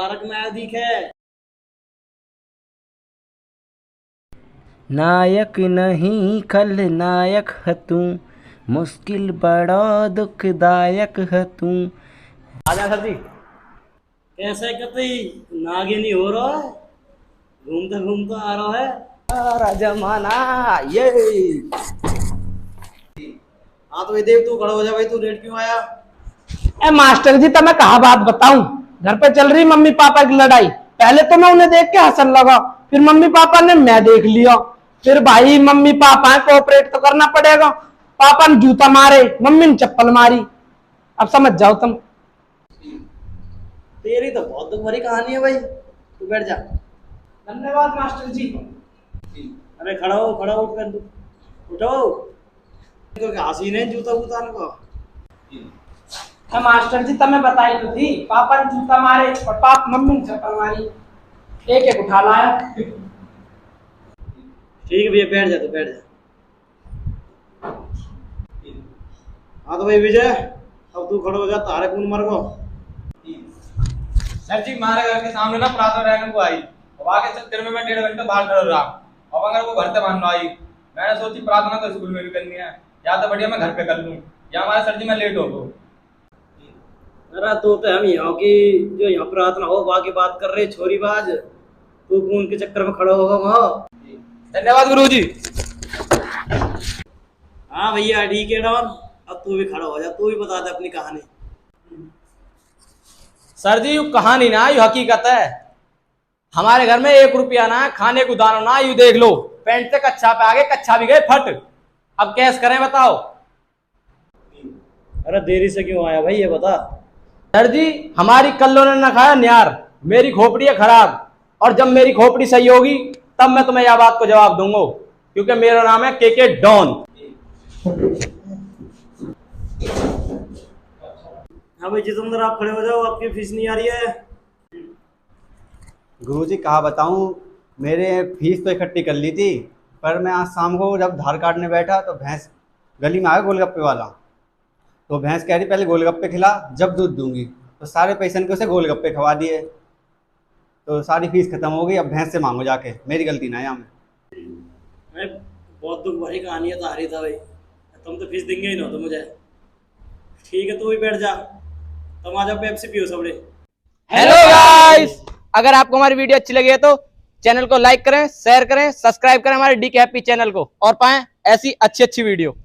तारक में दिखे। नायक नहीं खलनायक है तू, मुश्किल बड़ा दुखदायक है तू। आजा सर जी। कैसे कतई नागिनी हो रहा है, घूमते घूमते आ रहा है सारा जमाना ये। हाँ तो ये देव तू खड़ा हो जा भाई, तू लेट क्यों आया? ए मास्टर जी, तो मैं कहा बात बताऊं। घर पे चल रही मम्मी पापा की लड़ाई। पहले तो मैं उन्हें देख के हंसन लगा, फिर मम्मी पापा ने मैं देख लिया। फिर भाई मम्मी पापा कोऑपरेट तो करना पड़ेगा। पापा ने जूता मारे, मम्मी ने चप्पल मारी। अब समझ जाओ तुम। तेरी तो बहुत दुख भरी कहानी है भाई, तू बैठ जा। धन्यवाद मास्टर जी। अरे खड़ा हो, खड़ा उठ कर, उठो। तो क्या हसीन है जूता वूता को? मास्टर जी तुम्हें बताई तो थी, पापा ने जूता मारे और पाप मम्मी ने चप्पल मारी। एक एक उठा लाया। ठीक है भैया, बैठ जा, तू बैठ जा। हाँ तो भाई विजय, अब तू खड़ो हो जा, तारे कौन मर गो। सर जी, हमारे घर के सामने ना प्रातः रहने को आई, अब आगे चक्कर में मैं 1.5 घंटे बाहर खड़ा रहा। अब अगर वो घर से मानना आई, मैंने सोची प्रार्थना तो स्कूल में भी करनी है, या तो बढ़िया मैं घर पे कर लूं, या हमारे सर जी मैं लेट हो गो। अरे तो हम यहाँ की जो यहाँ प्रार्थना हो बाकी बात कर रहे छोरी बाज, तू कौन के चक्कर में खड़ा होगा वहाँ? धन्यवाद गुरुजी। हाँ भैया ठीक है डॉन, अब तू भी खड़ा हो जा, तू भी बता दे अपनी कहानी। सर जी यू कहानी ना, यू हकीकत है। हमारे घर में 1 रुपया ना, खाने को दाना ना, यू देख लो पेंट से कच्चा पे आ गए, कच्चा भी गए फट। अब कैस करें बताओ? अरे देरी से क्यों आया भाई ये बता। सर जी हमारी कल्लों ने ना खाया न्यार, मेरी खोपड़ी है खराब, और जब मेरी खोपड़ी सही होगी तब मैं तुम्हें यह बात को जवाब दूंगा, क्योंकि मेरा नाम है के डॉन। हाँ भाई जितेंद्र, आप खड़े हो जाओ, आपकी फीस नहीं आ रही है। गुरुजी कहा बताऊं, मेरे फीस तो इकट्ठी कर ली थी, पर मैं आज शाम को जब धार काटने बैठा तो भैंस गली में आ गया गोलगप्पे वाला। तो भैंस कह रही पहले गोलगप्पे खिला जब दूध दूंगी, तो सारे पैसे इनके उसे गोलगप्पे खवा दिए, तो सारी फीस खत्म हो गई। अब भैंस से मांगो जाके, मेरी गलती ना है यहाँ में। बहुत दुख भरी कहानी है तारी था भाई, तुम तो फीस देंगे ही ना तो मुझे। ठीक है तू भी बैठ जा, तुम आ जाओ, पेप्सी पियो सबड़े। हेलो गाइस, अगर आपको हमारी वीडियो अच्छी लगी है तो चैनल को लाइक करें, शेयर करें, सब्सक्राइब करें हमारे डी के हैप्पी चैनल को, और पाएं ऐसी अच्छी अच्छी वीडियो।